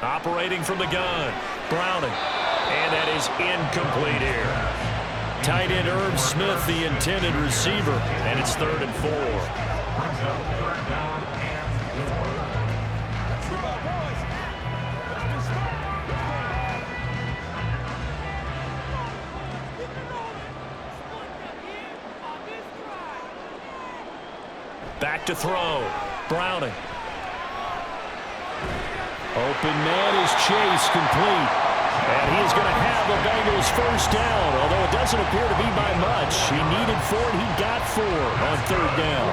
Operating from the gun, Browning. And that is incomplete here. Tight end Irv Smith, the intended receiver, and it's 3rd and 4. Back to throw, Browning. Open man is Chase, complete. And he is going to have the Bengals first down, although it doesn't appear to be by much. He needed 4, and he got 4 on 3rd down.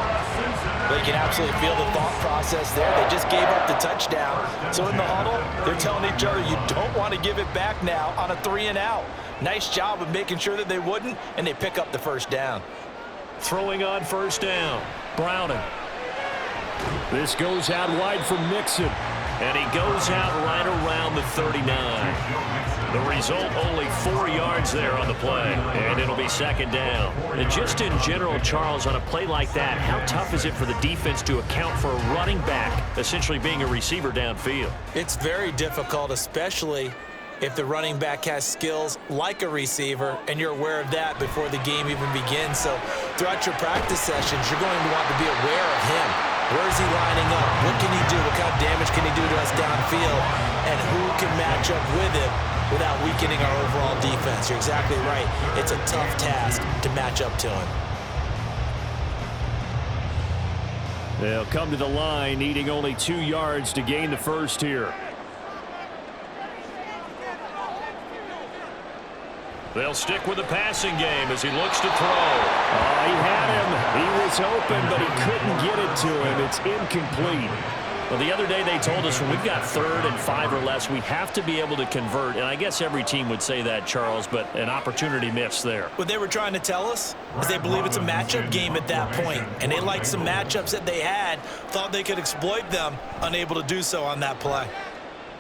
They can absolutely feel the thought process there. They just gave up the touchdown. So in the huddle, they're telling each other, you don't want to give it back now on a 3-and-out. Nice job of making sure that they wouldn't, and they pick up the first down. Throwing on 1st down, Browning. This goes out wide for Mixon. And he goes out right around the 39. The result, only 4 yards there on the play. And it'll be 2nd down. And just in general, Charles, on a play like that, how tough is it for the defense to account for a running back essentially being a receiver downfield? It's very difficult, especially if the running back has skills like a receiver, and you're aware of that before the game even begins. So throughout your practice sessions, you're going to want to be aware of him. Where is he lining up? What can he do? What kind of damage can he do to us downfield? And who can match up with him without weakening our overall defense? You're exactly right. It's a tough task to match up to him. They'll come to the line, needing only 2 yards to gain the first here. They'll stick with the passing game as he looks to throw. Oh, he had him. He was open, but he couldn't get it to him. It's incomplete. Well, the other day they told us when we've got 3rd and 5 or less, we have to be able to convert. And I guess every team would say that, Charles, but an opportunity missed there. What they were trying to tell us is they believe it's a matchup game at that point. And they liked some matchups that they had, thought they could exploit them, unable to do so on that play.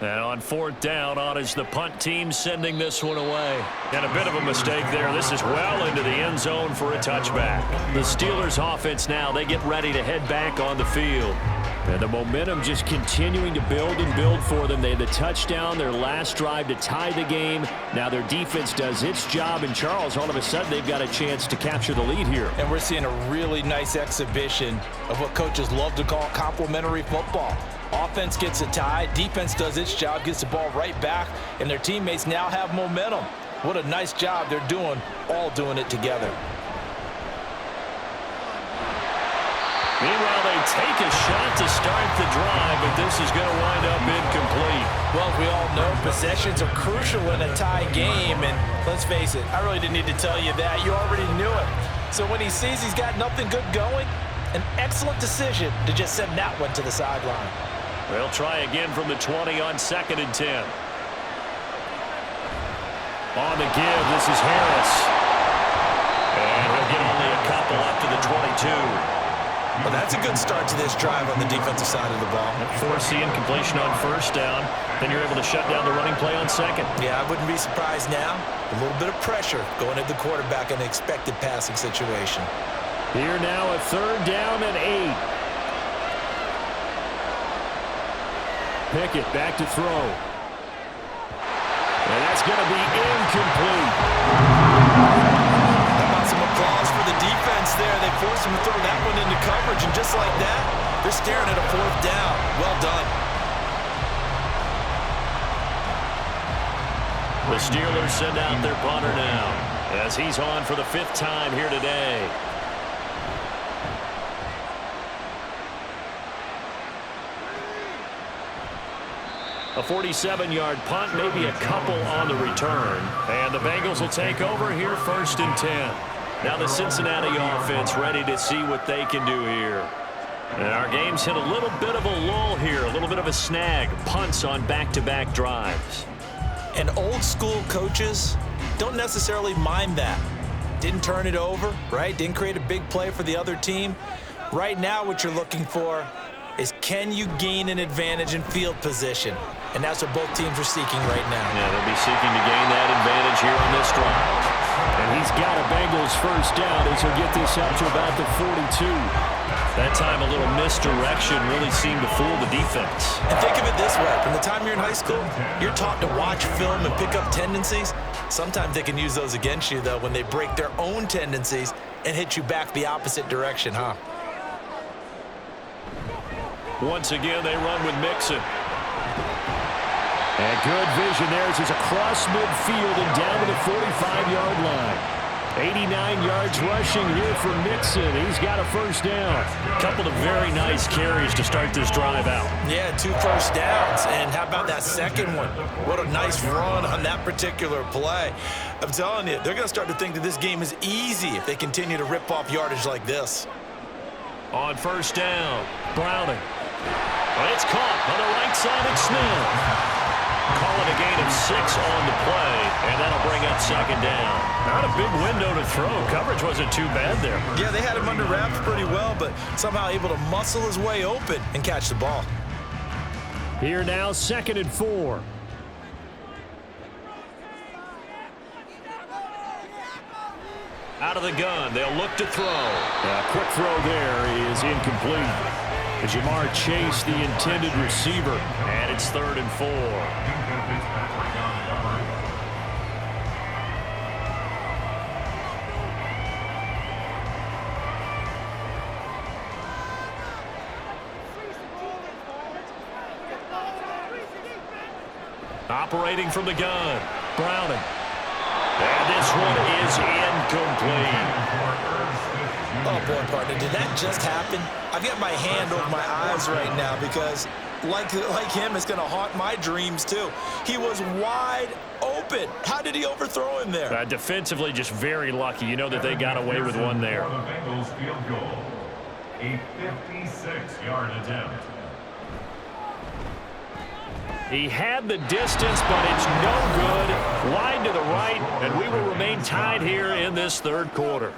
And on 4th down, on is the punt team sending this one away. And a bit of a mistake there. This is well into the end zone for a touchback. The Steelers offense now, they get ready to head back on the field. And the momentum just continuing to build and build for them. They had the touchdown, their last drive to tie the game. Now their defense does its job. And Charles, all of a sudden, they've got a chance to capture the lead here. And we're seeing a really nice exhibition of what coaches love to call complementary football. Offense gets a tie, defense does its job, gets the ball right back, and their teammates now have momentum. What a nice job they're doing, all doing it together. Meanwhile, they take a shot to start the drive, but this is going to wind up incomplete. Well, we all know possessions are crucial in a tie game, and let's face it, I really didn't need to tell you that. You already knew it. So when he sees he's got nothing good going, an excellent decision to just send that one to the sideline. They'll try again from the 20 on 2nd and 10. On the give, this is Harris. And he'll get only a couple up to the 22. Well, that's a good start to this drive on the defensive side of the ball. Force the incompletion on 1st down. Then you're able to shut down the running play on 2nd. Yeah, I wouldn't be surprised now. A little bit of pressure going at the quarterback in an expected passing situation. Here now, a 3rd down and 8. Pickett back to throw. And that's going to be incomplete. How about some applause for the defense there? They forced him to throw that one into coverage, and just like that, they're staring at a 4th down. Well done. The Steelers send out their punter now as he's on for the 5th time here today. A 47-yard punt, maybe a couple on the return. And the Bengals will take over here 1st and 10. Now the Cincinnati offense ready to see what they can do here. And our game's hit a little bit of a lull here, a little bit of a snag. Punts on back-to-back drives. And old school coaches don't necessarily mind that. Didn't turn it over, right? Didn't create a big play for the other team. Right now what you're looking for is, can you gain an advantage in field position? And that's what both teams are seeking right now. Yeah, they'll be seeking to gain that advantage here on this drive. And he's got a Bengals first down as he'll get this up to about the 42. That time a little misdirection really seemed to fool the defense. And think of it this way. From the the time you're in high school, you're taught to watch film and pick up tendencies. Sometimes they can use those against you, though, when they break their own tendencies and hit you back the opposite direction, huh? Once again, they run with Mixon. And good vision there as he's across midfield and down to the 45-yard line. 89 yards rushing here for Mixon. He's got a first down. Couple of very nice carries to start this drive out. Yeah, 2 first downs. And how about that second one? What a nice run on that particular play. I'm telling you, they're going to start to think that this game is easy if they continue to rip off yardage like this. On first down, Browning. Well, it's caught on the right side of Smith. Call it a gain of 6 on the play, and that'll bring up second down. Not a big window to throw. Coverage wasn't too bad there. Yeah, they had him under wraps pretty well, but somehow able to muscle his way open and catch the ball. Here now, 2nd and 4. Out of the gun, they'll look to throw. A quick throw there is incomplete. Jamar Chase, the intended receiver, and it's 3rd and 4. Operating from the gun, Browning. And this one is incomplete. Oh, boy, partner, did that just happen? I've got my hand over my eyes right now because, like him, it's going to haunt my dreams, too. He was wide open. How did he overthrow him there? Defensively, just very lucky. You know that they got away with one there. The Bengals field goal, a 56-yard attempt. He had the distance, but it's no good. Wide to the right, and we will remain tied here in this 3rd quarter.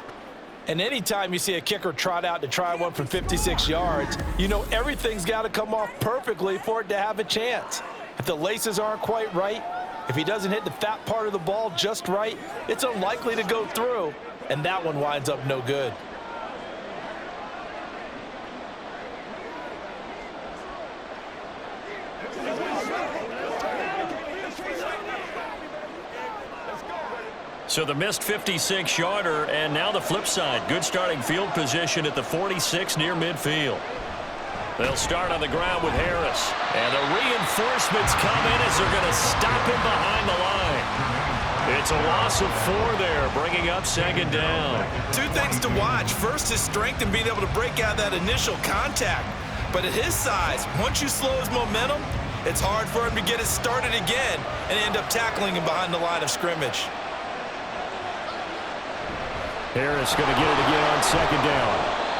And anytime you see a kicker trot out to try one from 56 yards, you know everything's got to come off perfectly for it to have a chance. If the laces aren't quite right, if he doesn't hit the fat part of the ball just right, it's unlikely to go through, and that one winds up no good. So the missed 56-yarder, and now the flip side. Good starting field position at the 46 near midfield. They'll start on the ground with Harris. And the reinforcements come in as they're going to stop him behind the line. It's a loss of 4 there, bringing up 2nd down. 2 things to watch. First, his strength and being able to break out that initial contact. But at his size, once you slow his momentum, it's hard for him to get it started again and end up tackling him behind the line of scrimmage. Harris going to get it again on 2nd down.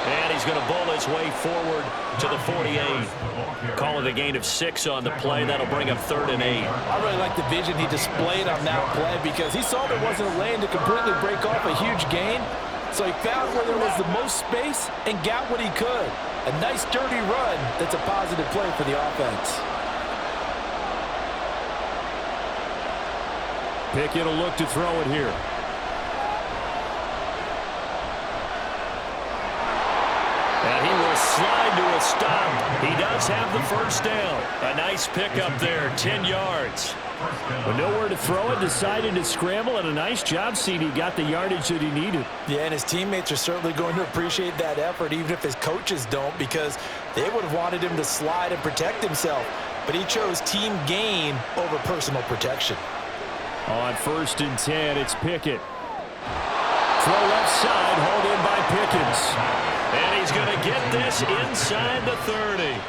And he's going to bowl his way forward to the 48. Call it a gain of 6 on the play. That'll bring up 3rd and 8. I really like the vision he displayed on that play because he saw there wasn't a lane to completely break off a huge gain. So he found where there was the most space and got what he could. A nice, dirty run that's a positive play for the offense. Pickett will look to throw it here. And he will slide to a stop. He does have the first down. A nice pickup there, 10 yards. With nowhere to throw it, decided to scramble, and a nice job, CD. Got the yardage that he needed. Yeah, and his teammates are certainly going to appreciate that effort, even if his coaches don't, because they would have wanted him to slide and protect himself. But he chose team gain over personal protection. On 1st and 10, it's Pickett. Throw left side, hauled in by Pickens. And he's going to get this inside the 30.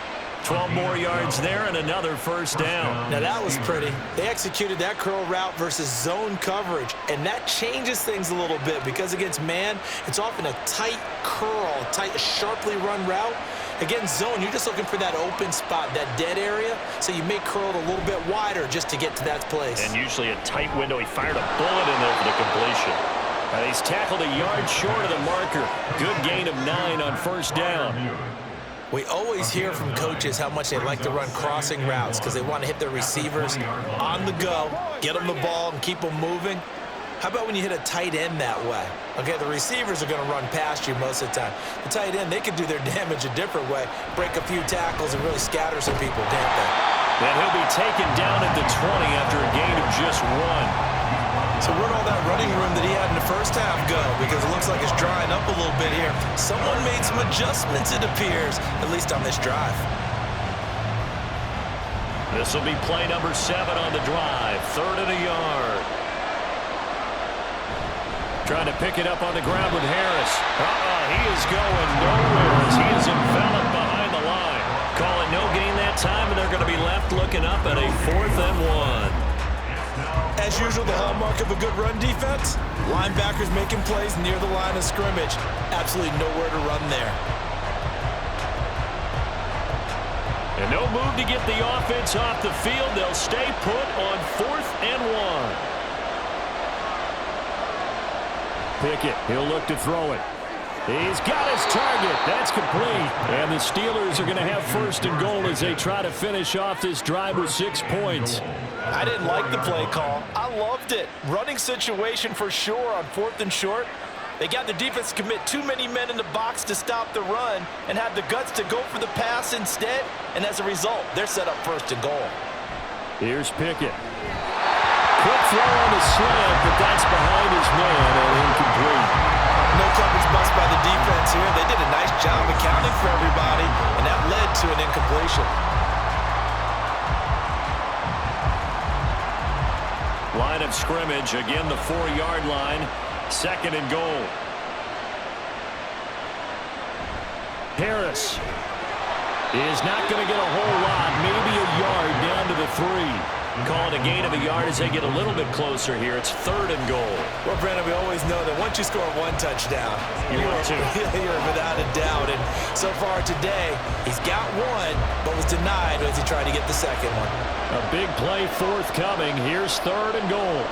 12 more yards there and another first down. Now that was pretty. They executed that curl route versus zone coverage, and that changes things a little bit because against man, it's often a tight curl, tight, sharply run route. Against zone, you're just looking for that open spot, that dead area, so you may curl it a little bit wider just to get to that place. And usually a tight window. He fired a bullet in there for the completion. And he's tackled a yard short of the marker. Good gain of 9 on first down. We always hear from coaches how much they like to run crossing routes because they want to hit their receivers on the go, get them the ball, and keep them moving. How about when you hit a tight end that way? Okay, the receivers are going to run past you most of the time. The tight end, they could do their damage a different way, break a few tackles and really scatter some people, can't they? And he'll be taken down at the 20 after a gain of just 1. So where'd all that running room that he had in the first half go? Because it looks like it's drying up a little bit here. Someone made some adjustments, it appears, at least on this drive. This will be play number 7 on the drive. 3rd and a yard. Trying to pick it up on the ground with Harris. He is going nowhere as he is enveloped behind the line. Call it no gain that time, and they're going to be left looking up at a 4th and 1. As usual, the hallmark of a good run defense, linebackers making plays near the line of scrimmage. Absolutely nowhere to run there. And no move to get the offense off the field. They'll stay put on 4th and 1. Pickett, he'll look to throw it. He's got his target. That's complete. And the Steelers are going to have 1st and goal as they try to finish off this drive with 6 points. I didn't like the play call. I loved it. Running situation for sure on 4th and short. They got the defense to commit too many men in the box to stop the run and had the guts to go for the pass instead. And as a result, they're set up 1st and goal. Here's Pickett. Quick throw on the slant, but that's behind his man and incomplete. No coverage bust by the defense here. They did a nice job accounting for everybody, and that led to an incompletion. Line of scrimmage, again the 4-yard line. 2nd and goal. Harris is not going to get a whole lot, maybe a yard down to the 3. Call it a gain of a yard as they get a little bit closer here. It's 3rd and goal. Well, Brandon, we always know that once you score 1 touchdown, you're without a doubt. And so far today, he's got 1, but was denied as he tried to get the 2nd one. A big play forthcoming. Here's 3rd and goal.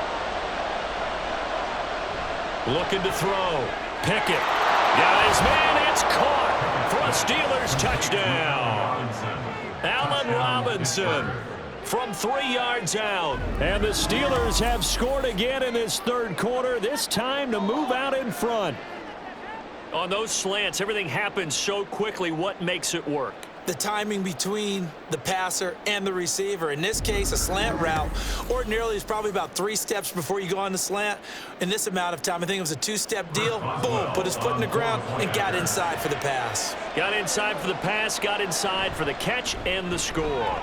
Looking to throw. Pickett. Got his man. It's caught for a Steelers touchdown. Allen Robinson from 3 yards out. And the Steelers have scored again in this 3rd quarter, this time to move out in front. On those slants, everything happens so quickly. What makes it work? The timing between the passer and the receiver. In this case, a slant route ordinarily is probably about 3 steps before you go on the slant. In this amount of time, I think it was a 2-step deal. Boom, put his foot in the ground and got inside for the pass. Got inside for the pass, got inside for the catch and the score.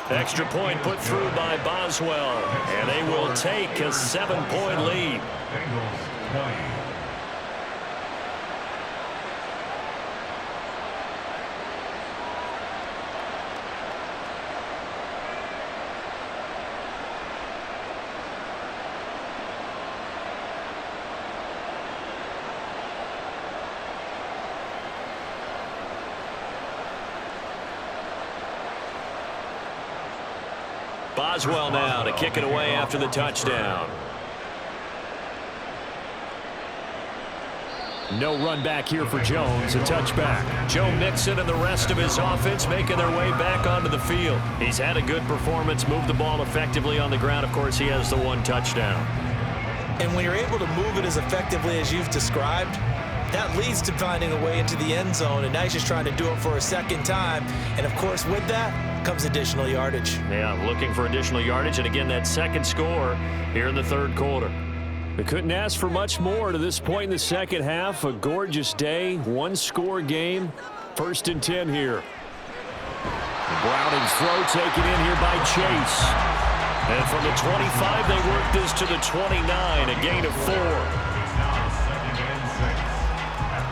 Extra point put through by Boswell, and they will take a 7-point lead. Boswell now to kick it away after the touchdown. No run back here for Jones, a touchback. Joe Mixon and the rest of his offense making their way back onto the field. He's had a good performance, moved the ball effectively on the ground. Of course, he has the 1 touchdown. And when you're able to move it as effectively as you've described, that leads to finding a way into the end zone, and now he's just trying to do it for a 2nd time. And, of course, with that comes additional yardage. Yeah, looking for additional yardage, and again, that 2nd score here in the 3rd quarter. They couldn't ask for much more to this point in the 2nd half. A gorgeous day, 1-score game, 1st and 10 here. Browning's throw taken in here by Chase. And from the 25, they work this to the 29, a gain of 4.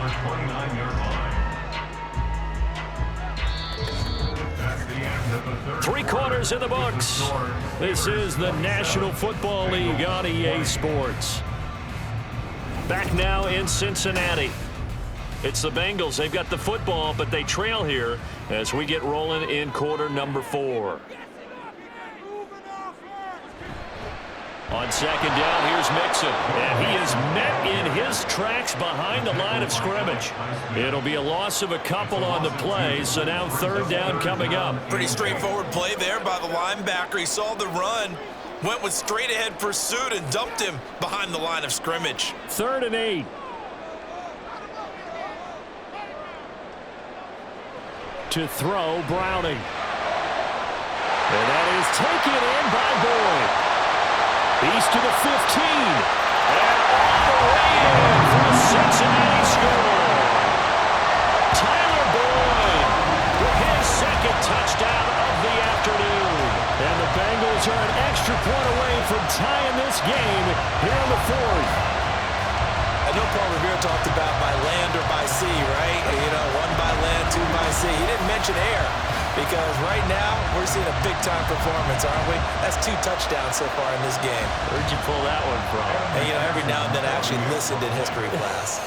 29-yard line. 3 quarters in the books. This is the National Football League on EA Sports. Back now in Cincinnati. It's the Bengals. They've got the football, but they trail here as we get rolling in quarter number 4. On 2nd down, here's Mixon. And he is met in his tracks behind the line of scrimmage. It'll be a loss of a couple on the play, so now 3rd down coming up. Pretty straightforward play there by the linebacker. He saw the run, went with straight-ahead pursuit, and dumped him behind the line of scrimmage. 3rd and 8. To throw, Browning. And that is taken in by Boyd. He's to the 15. And all the way in for a Cincinnati score. Tyler Boyd with his second touchdown of the afternoon. And the Bengals are an extra point away from tying this game here in the fourth. I know Paul Revere talked about by land or by sea, right? You know, one by land, two by sea. He didn't mention air because right now we're seeing a big-time performance, aren't we? That's 2 touchdowns so far in this game. Where'd you pull that one from? And, you know, every now and then I actually listened in history class.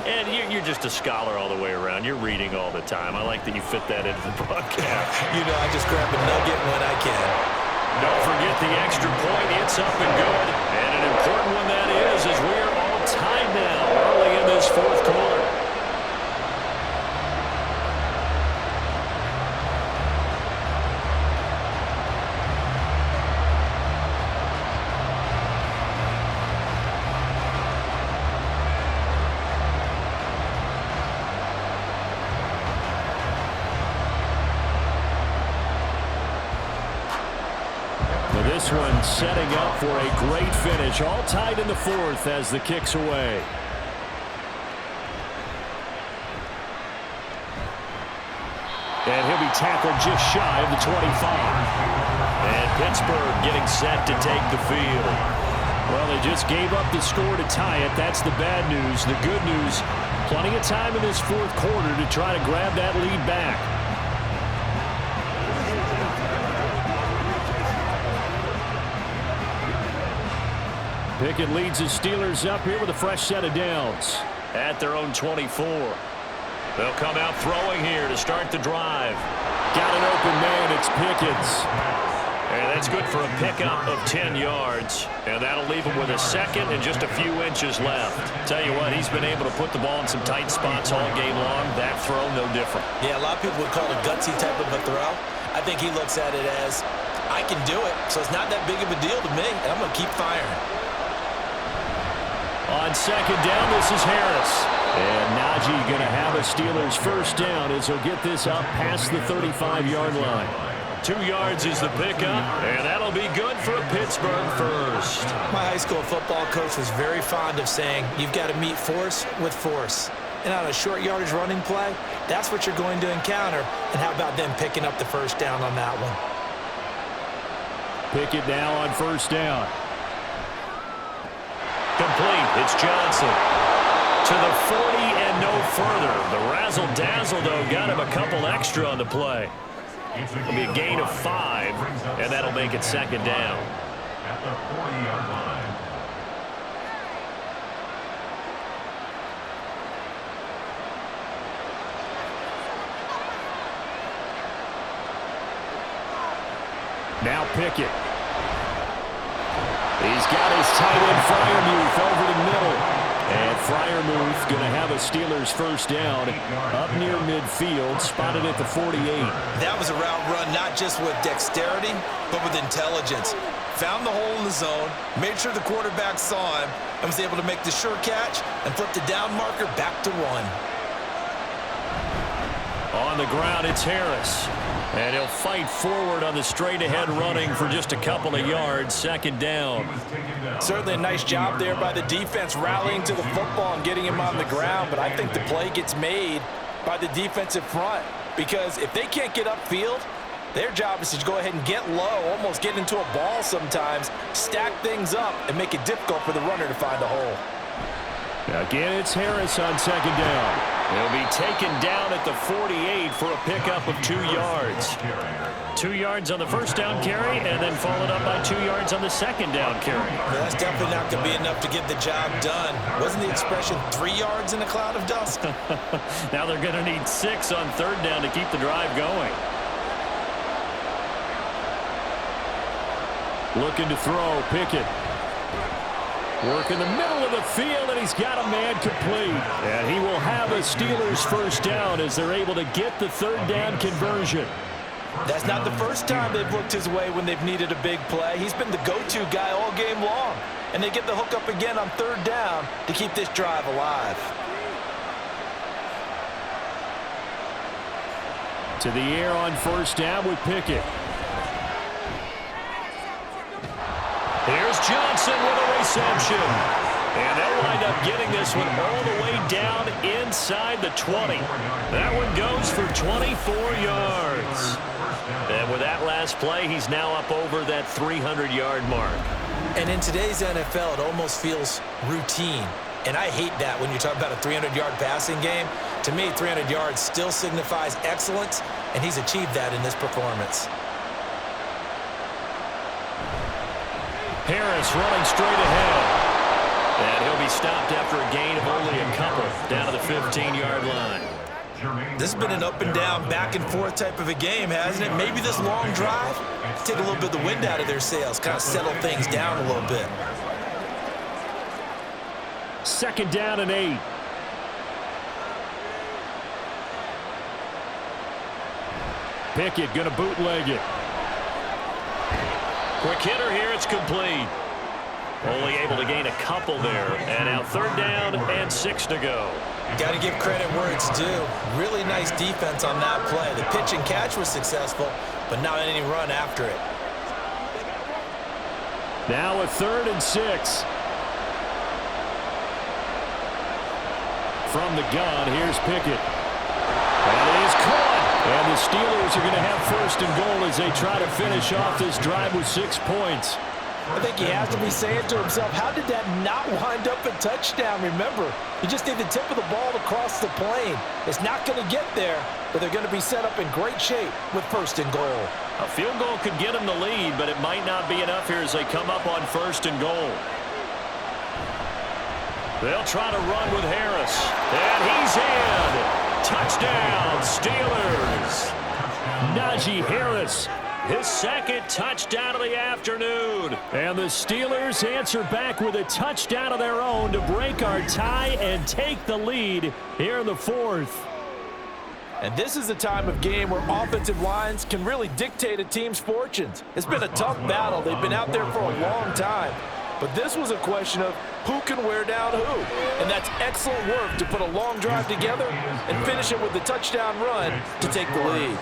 And you're just a scholar all the way around. You're reading all the time. I like that you fit that into the broadcast. You know, I just grab a nugget when I can. Don't forget the extra point. It's up and good. And an important one that is, as we are all tied now early in this fourth quarter. This one setting up for a great finish. All tied in the fourth as the kick's away. And he'll be tackled just shy of the 25. And Pittsburgh getting set to take the field. Well, they just gave up the score to tie it. That's the bad news. The good news, plenty of time in this fourth quarter to try to grab that lead back. Pickett leads his Steelers up here with a fresh set of downs at their own 24. They'll come out throwing here to start the drive. Got an open man. It's Pickett's. And that's good for a pickup of 10 yards. And that'll leave him with a second and just a few inches left. Tell you what, he's been able to put the ball in some tight spots all game long. That throw, no different. Yeah, a lot of people would call it a gutsy type of a throw. I think he looks at it as, I can do it, so it's not that big of a deal to me, and I'm going to keep firing. On second down, this is Harris. And Najee going to have a Steelers first down as he'll get this up past the 35-yard line. 2 yards is the pickup, and that'll be good for a Pittsburgh first. My high school football coach was very fond of saying, you've got to meet force with force. And on a short yardage running play, that's what you're going to encounter. And how about them picking up the first down on that one? Pickett now on first down. Complete. It's Johnson. To the 40 and no further. The razzle-dazzle, though, got him a couple extra on the play. It'll be a gain of 5, and that'll make it second down. At the 40-yard line. Now Pickett. He's got his tight end Freiermuth over the middle. And Freiermuth going to have a Steelers first down up near midfield, spotted at the 48. That was a route run not just with dexterity, but with intelligence. Found the hole in the zone, made sure the quarterback saw him, and was able to make the sure catch and flip the down marker back to 1. On the ground, it's Harris. And he'll fight forward on the straight-ahead running for just a couple of yards, second down. Certainly a nice job there by the defense rallying to the football and getting him on the ground, but I think the play gets made by the defensive front because if they can't get upfield, their job is to go ahead and get low, almost get into a ball sometimes, stack things up, and make it difficult for the runner to find a hole. Again, it's Harris on second down. He'll be taken down at the 48 for a pickup of 2 yards. 2 yards on the first down carry, and then followed up by 2 yards on the second down carry. Well, that's definitely not going to be enough to get the job done. Wasn't the expression 3 yards in a cloud of dust? Now they're going to need 6 on third down to keep the drive going. Looking to throw, Pickett. Work in the middle of the field, and he's got a man complete. And he will have a Steelers first down as they're able to get the third down conversion. That's not the first time they've looked his way when they've needed a big play. He's been the go-to guy all game long. And they get the hook up again on third down to keep this drive alive. To the air on first down with Pickett. Here's Johnson with a reception. And they'll wind up getting this one all the way down inside the 20. That one goes for 24 yards. And with that last play, he's now up over that 300-yard mark. And in today's NFL, it almost feels routine. And I hate that when you talk about a 300-yard passing game. To me, 300 yards still signifies excellence, and he's achieved that in this performance. Harris running straight ahead. And he'll be stopped after a gain of only a couple down to the 15-yard line. This has been an up-and-down, back-and-forth type of a game, hasn't it? Maybe this long drive, take a little bit of the wind out of their sails, kind of settle things down a little bit. 2nd down and 8. Pickett going to bootleg it. Quick hitter here, it's complete. Only able to gain a couple there. And now 3rd down and 6 to go. Got to give credit where it's due. Really nice defense on that play. The pitch and catch was successful, but not any run after it. Now a 3rd and 6. From the gun, here's Pickett. And it is caught. And the Steelers are going to have 1st and goal as they try to finish off this drive with 6 points. I think he has to be saying to himself, how did that not wind up a touchdown? Remember, you just need the tip of the ball to cross the plane. It's not going to get there, but they're going to be set up in great shape with 1st and goal. A field goal could get them the lead, but it might not be enough here as they come up on 1st and goal. They'll try to run with Harris. And he's in. Touchdown, Steelers. Najee Harris. His 2nd touchdown of the afternoon. And the Steelers answer back with a touchdown of their own to break our tie and take the lead here in the 4th. And this is the time of game where offensive lines can really dictate a team's fortunes. It's been a tough battle. They've been out there for a long time. But this was a question of who can wear down who. And that's excellent work to put a long drive together and finish it with the touchdown run to take the lead.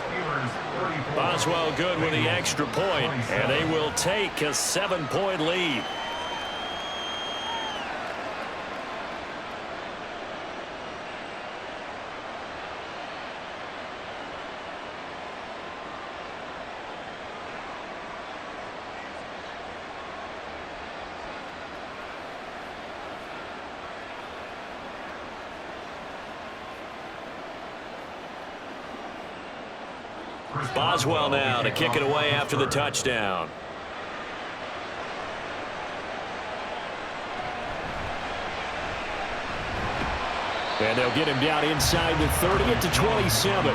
Boswell good with the extra point, and they will take a 7-point lead. Boswell now to kick it away after the touchdown. And they'll get him down inside the 30 at the 27.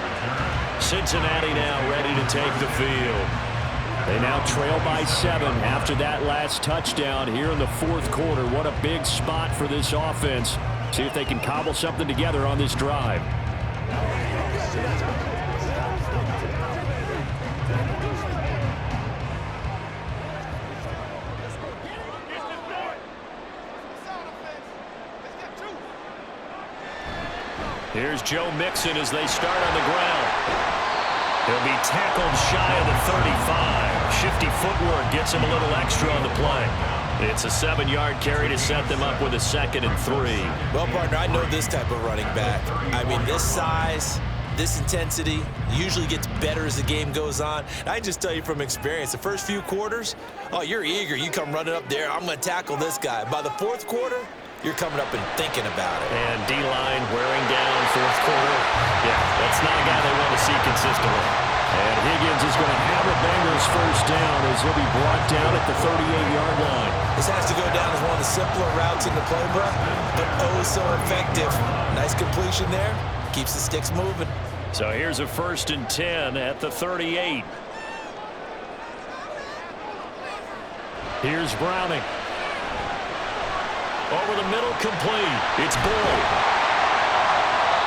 Cincinnati now ready to take the field. They now trail by 7 after that last touchdown here in the 4th quarter. What a big spot for this offense. See if they can cobble something together on this drive. Here's Joe Mixon as they start on the ground. He'll be tackled shy of the 35. Shifty footwork gets him a little extra on the play. It's a 7-yard carry to set them up with a 2nd and 3. Well, partner, I know this type of running back. I mean, this size, this intensity usually gets better as the game goes on. And I just tell you from experience, the first few quarters, oh, you're eager. You come running up there, I'm going to tackle this guy. By the 4th quarter, you're coming up and thinking about it. And D-line wearing down 4th quarter. Yeah, that's not a guy they want to see consistently. And Higgins is going to have a Bengals 1st down as he'll be brought down at the 38-yard line. This has to go down as one of the simpler routes in the playbook, but oh so effective. Nice completion there. Keeps the sticks moving. So here's a 1st and 10 at the 38. Here's Browning. Over the middle, complete. It's Bull.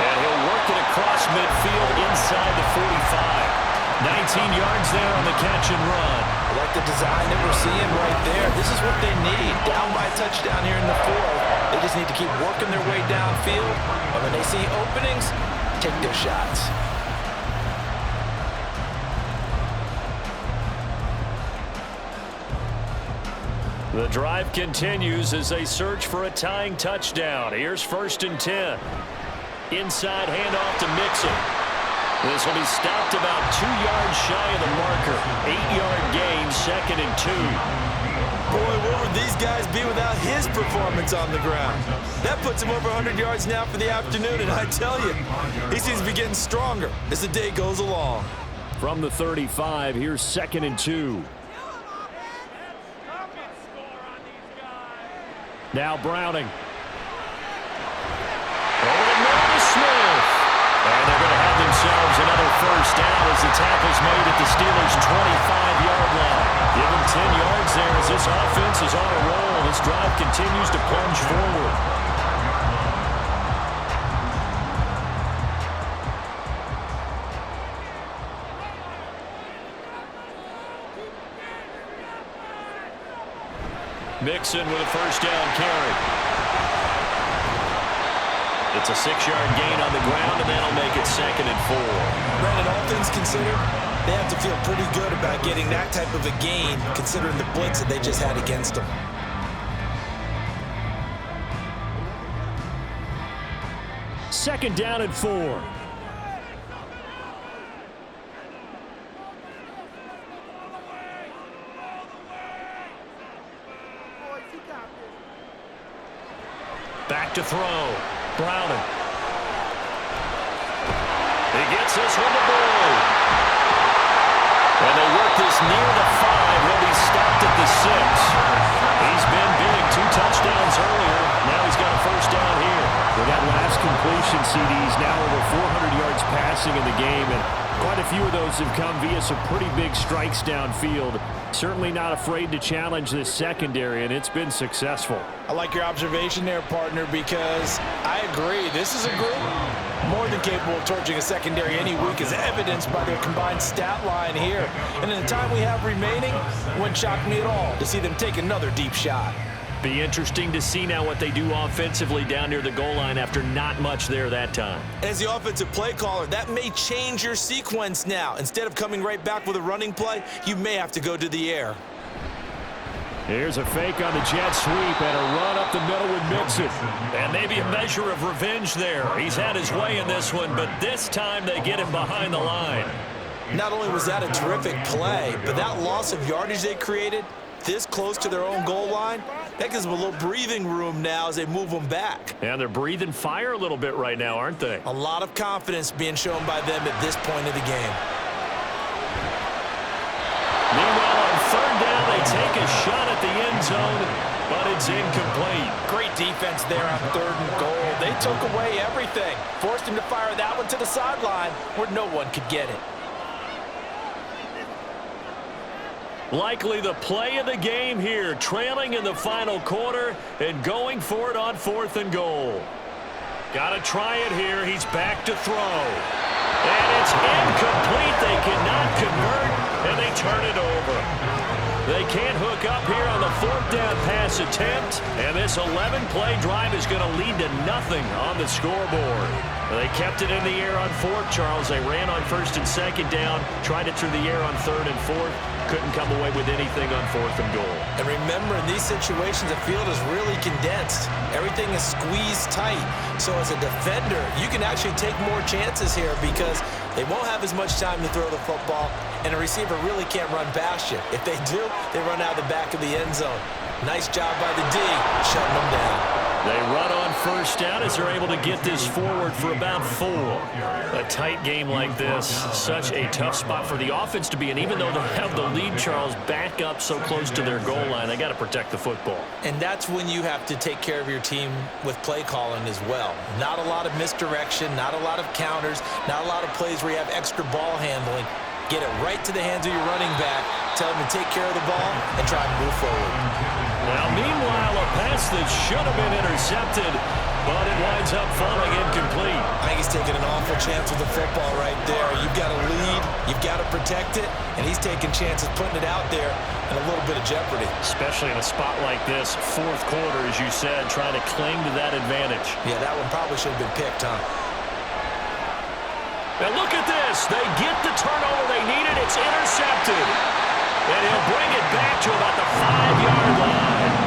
And he'll work it across midfield inside the 45. 19 yards there on the catch and run. I like the design that we're seeing right there. This is what they need. Down by a touchdown here in the 4th. They just need to keep working their way downfield. And when they see openings, take their shots. The drive continues as they search for a tying touchdown. Here's 1st and 10. Inside handoff to Mixon. This will be stopped about 2 yards shy of the marker. 8-yard gain, 2nd and 2. Boy, where would these guys be without his performance on the ground? That puts him over 100 yards now for the afternoon, and I tell you, he seems to be getting stronger as the day goes along. From the 35, here's 2nd and 2. Now Browning. Over the middle to Smith. And they're going to have themselves another first down as the tackle's made at the Steelers' 25-yard line. Give them 10 yards there as this offense is on a roll. This drive continues to plunge forward. Mixon with a first down carry. It's a 6-yard gain on the ground, and that'll make it 2nd and 4. Brandon, all things considered, they have to feel pretty good about getting that type of a gain, considering the blitz that they just had against them. Second down and 4. Back to throw. Browning. He gets this one to Boyd. And they work this near the 5. He'll be stopped at the 6. He's been big. 2 touchdowns earlier. Now he's got a first down here. With that last completion, CD's now over 400 yards passing in the game, and quite a few of those have come via some pretty big strikes downfield. Certainly not afraid to challenge this secondary, and it's been successful. I like your observation there, partner, because I agree. This is a group more than capable of torching a secondary any week, as evidenced by their combined stat line here. And in the time we have remaining, it wouldn't shock me at all to see them take another deep shot. Be interesting to see now what they do offensively down near the goal line after not much there that time. As the offensive play caller, that may change your sequence now. Instead of coming right back with a running play, you may have to go to the air. Here's a fake on the jet sweep and a run up the middle with Mixon. And maybe a measure of revenge there. He's had his way in this one, but this time they get him behind the line. Not only was that a terrific play, but that loss of yardage they created this close to their own goal line, that gives them a little breathing room now as they move them back. And they're breathing fire a little bit right now, aren't they? A lot of confidence being shown by them at this point of the game. Meanwhile, on 3rd down, they take a shot at the end zone, but it's incomplete. Great defense there on 3rd and goal. They took away everything. Forced him to fire that one to the sideline where no one could get it. Likely the play of the game here, trailing in the final quarter and going for it on 4th and goal. Got to try it here. He's back to throw. And it's incomplete. They cannot convert, and they turn it over. They can't hook up here on the 4th down pass attempt, and this 11-play drive is going to lead to nothing on the scoreboard. They kept it in the air on 4th, Charles. They ran on 1st and 2nd down, tried it through the air on 3rd and 4th. Couldn't come away with anything on 4th and goal. And remember, in these situations, the field is really condensed. Everything is squeezed tight. So as a defender, you can actually take more chances here because they won't have as much time to throw the football, and a receiver really can't run past you. If they do, they run out the back of the end zone. Nice job by the D, shutting them down. They run on 1st down as they're able to get this forward for about 4. A tight game like this, such a tough spot for the offense to be in. Even though they have the lead, Charles, back up so close to their goal line, they got to protect the football. And that's when you have to take care of your team with play calling as well. Not a lot of misdirection, not a lot of counters, not a lot of plays where you have extra ball handling. Get it right to the hands of your running back, tell him to take care of the ball, and try and move forward. Now, meanwhile, a pass that should have been intercepted, but it winds up falling incomplete. I think he's taking an awful chance with the football right there. You've got to lead, you've got to protect it, and he's taking chances putting it out there in a little bit of jeopardy. Especially in a spot like this, 4th quarter, as you said, trying to cling to that advantage. Yeah, that one probably should have been picked, huh? Now look at this. They get the turnover they needed. It's intercepted. And he'll bring it back to about the 5-yard line.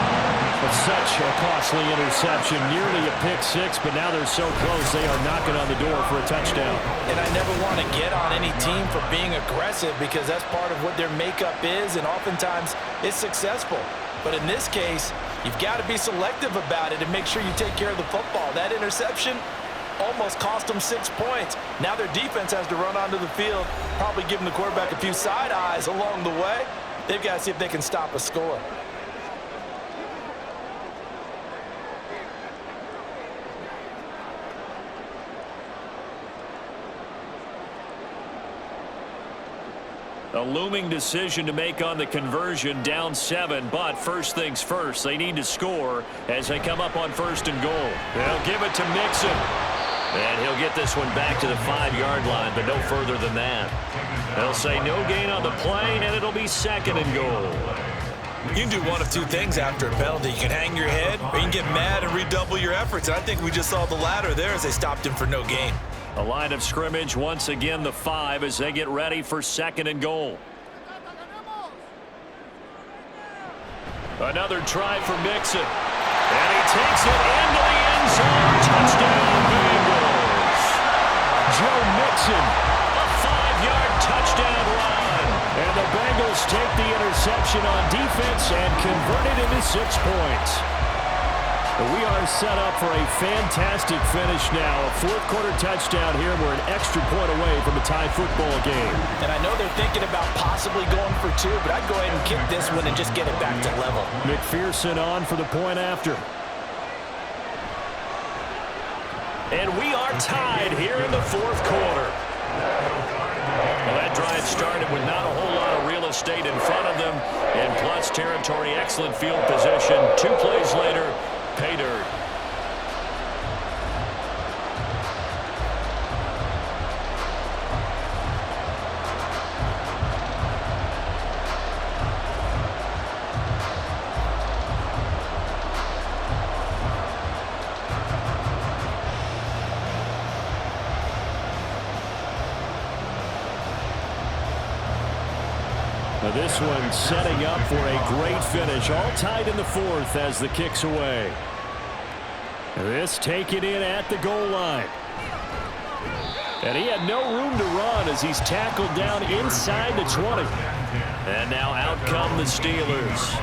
such a costly interception, nearly a pick six, but now they're so close they are knocking on the door for a touchdown. And I never want to get on any team for being aggressive because that's part of what their makeup is, and oftentimes it's successful. But in this case, you've got to be selective about it and make sure you take care of the football. That interception almost cost them 6 points. Now their defense has to run onto the field, probably giving the quarterback a few side eyes along the way. They've got to see if they can stop a score. A looming decision to make on the conversion, down 7, but first things first, they need to score as they come up on 1st and goal. They'll give it to Mixon, and he'll get this one back to the 5-yard line, but no further than that. They'll say no gain on the play, and it'll be 2nd and goal. You can do one of two things after a penalty. You can hang your head, or you can get mad and redouble your efforts. And I think we just saw the latter there as they stopped him for no gain. A line of scrimmage, once again the 5 as they get ready for 2nd and goal. Another try for Mixon. And he takes it into the end zone. Touchdown, Bengals. Joe Mixon, a 5-yard touchdown run. And the Bengals take the interception on defense and convert it into 6 points. We are set up for a fantastic finish now. A 4th-quarter touchdown here. We're an extra point away from a tie football game. And I know they're thinking about possibly going for 2, but I'd go ahead and kick this one and just get it back to level. McPherson on for the point after. And we are tied here in the 4th quarter. Well, that drive started with not a whole lot of real estate in front of them. And plus territory, excellent field position. 2 plays later, pay dirt. Now this one setting up for a great finish. All tied in the 4th as the kick's away. This taken in at the goal line. And he had no room to run as he's tackled down inside the 20. And now out come the Steelers.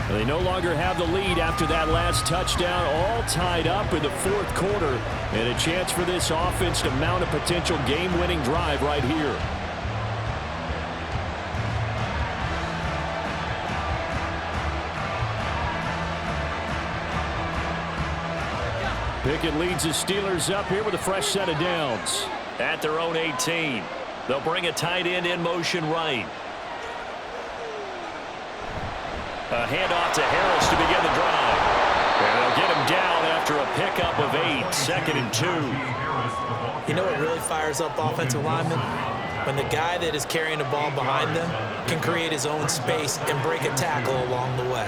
They no longer have the lead after that last touchdown. All tied up in the 4th quarter. And a chance for this offense to mount a potential game-winning drive right here. Pickett leads the Steelers up here with a fresh set of downs. At their own 18. They'll bring a tight end in motion right. A handoff to Harris to begin the drive. And they'll get him down after a pickup of 8. 2nd and 2. You know what really fires up offensive linemen? When the guy that is carrying the ball behind them can create his own space and break a tackle along the way.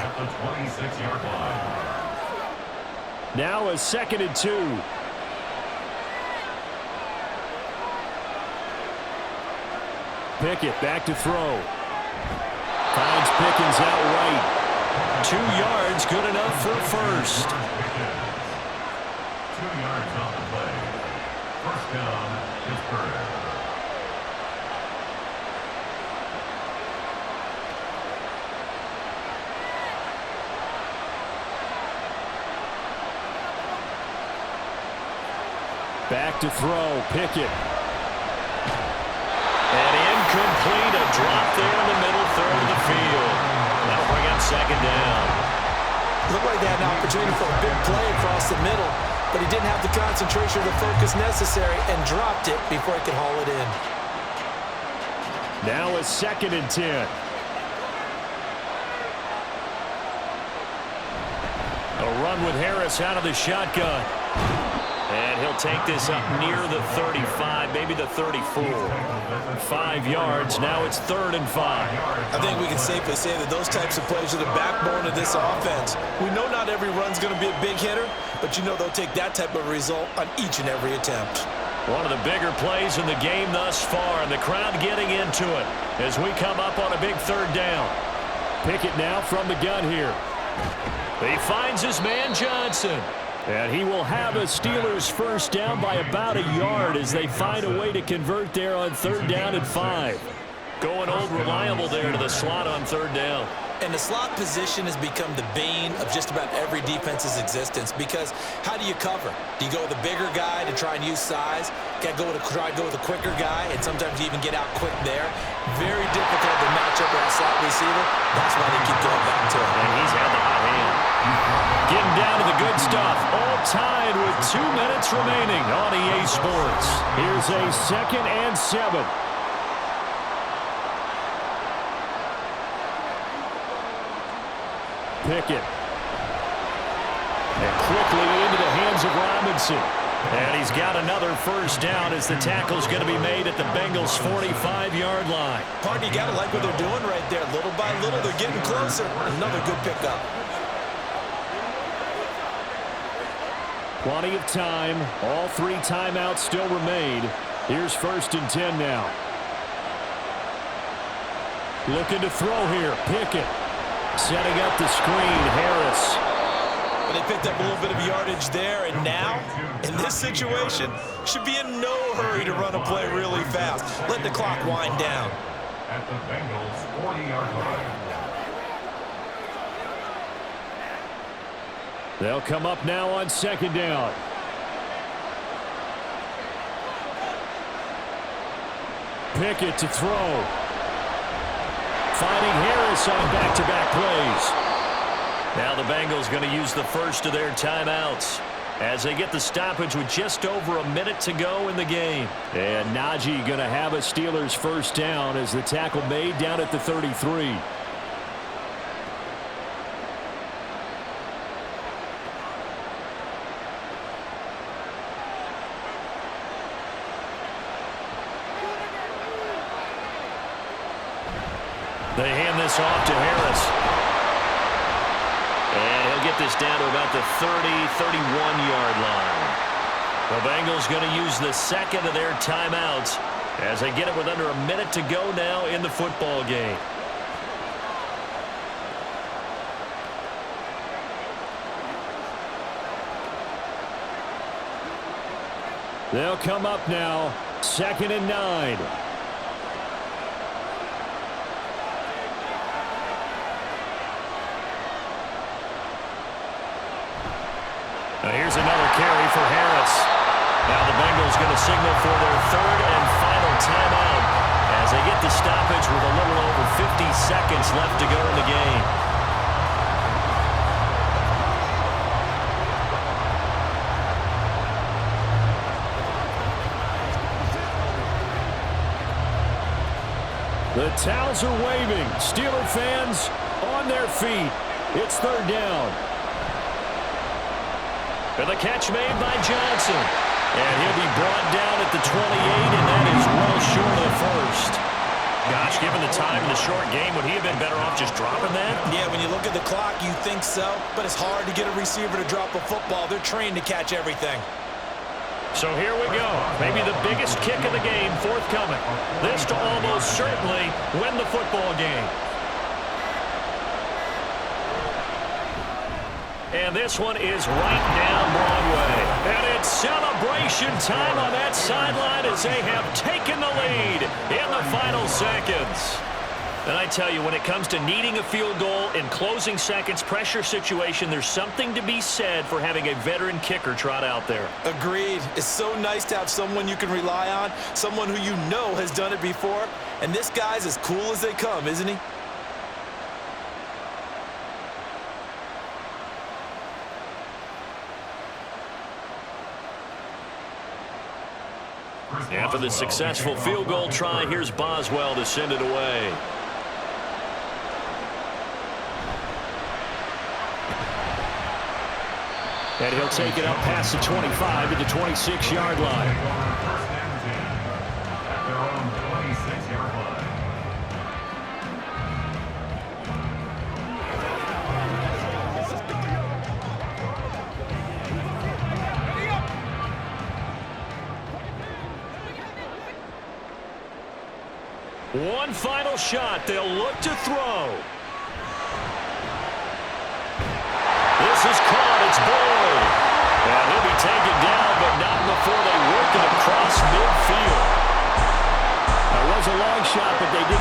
Now a 2nd and 2. Pickett back to throw. Finds Pickens out right. 2 yards, good enough for first. 2 yards on the play. First down, Pittsburgh. Back to throw, Pickett. And incomplete, a drop there in the middle third of the field. That'll bring up 2nd down. Looked like they had an opportunity for a big play across the middle, but he didn't have the concentration or the focus necessary and dropped it before he could haul it in. Now a 2nd and 10. A run with Harris out of the shotgun. And he'll take this up near the 35, maybe the 34. 5 yards. Now it's 3rd and 5. I think we can safely say that those types of plays are the backbone of this offense. We know not every run's going to be a big hitter, but you know they'll take that type of result on each and every attempt. One of the bigger plays in the game thus far, and the crowd getting into it as we come up on a big 3rd down. Pickett now from the gun here. He finds his man Johnson. And he will have a Steelers first down by about a yard as they find a way to convert there on 3rd down and 5. Going old reliable there to the slot on 3rd down. And the slot position has become the bane of just about every defense's existence because how do you cover? Do you go with a bigger guy to try and use size? Got to try to go with a quicker guy, and sometimes you even get out quick there. Very difficult to match up with that slot receiver. That's why they keep going back to him. And he's had the hot hand. Getting down to the good stuff. All tied with 2 minutes remaining on EA Sports. Here's a 2nd and 7. Pickett. And quickly into the hands of Robinson. And he's got another first down as the tackle's going to be made at the Bengals' 45-yard line. Party, you got to like what they're doing right there. Little by little, they're getting closer. Another good pickup. Plenty of time. All 3 timeouts still remain. Here's 1st and 10 now. Looking to throw here. Pickett. Setting up the screen, Harris. But they picked up a little bit of yardage there, and now, in this situation, should be in no hurry to run a play really fast. Let the clock wind down. At the Bengals' 40-yard line. They'll come up now on 2nd down. Pickett to throw. Finding Harris on back-to-back plays. Now the Bengals going to use the first of their timeouts as they get the stoppage with just over a minute to go in the game. And Najee going to have a Steelers first down as the tackle made down at the 33. They hand this off to Harris. And he'll get this down to about the 31-yard line. The Bengals going to use the 2nd of their timeouts as they get it with under a minute to go now in the football game. They'll come up now, 2nd and 9. Now here's another carry for Harris. Now the Bengals going to signal for their 3rd and final timeout as they get the stoppage with a little over 50 seconds left to go in the game. The towels are waving. Steeler fans on their feet. It's 3rd down. And the catch made by Johnson. And he'll be brought down at the 28, and that is well short of the first. Gosh, given the time in the short game, would he have been better off just dropping that? Yeah, when you look at the clock, you think so. But it's hard to get a receiver to drop a football. They're trained to catch everything. So here we go. Maybe the biggest kick of the game forthcoming. This to almost certainly win the football game. And this one is right down Broadway. And it's celebration time on that sideline as they have taken the lead in the final seconds. And I tell you, when it comes to needing a field goal in closing seconds, pressure situation, there's something to be said for having a veteran kicker trot out there. Agreed. It's so nice to have someone you can rely on, someone who you know has done it before. And this guy's as cool as they come, isn't he? After the successful field goal try, here's Boswell to send it away. And he'll take it up past the 25 to the 26-yard line. At their own 26-yard line. One final shot. They'll look to throw.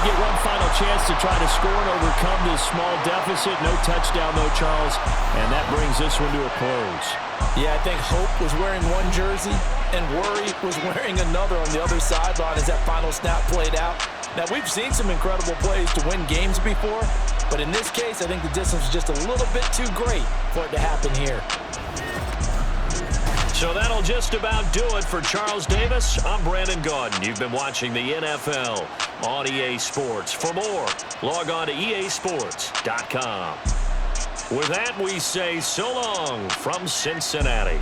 get one final chance to try to score and overcome this small deficit. No touchdown, though, Charles. And that brings this one to a close. Yeah, I think hope was wearing one jersey and worry was wearing another on the other sideline as that final snap played out. Now, we've seen some incredible plays to win games before, but in this case, I think the distance was just a little bit too great for it to happen here. So that'll just about do it for Charles Davis. I'm Brandon Gaudin. You've been watching the NFL on EA Sports. For more, log on to easports.com. With that, we say so long from Cincinnati.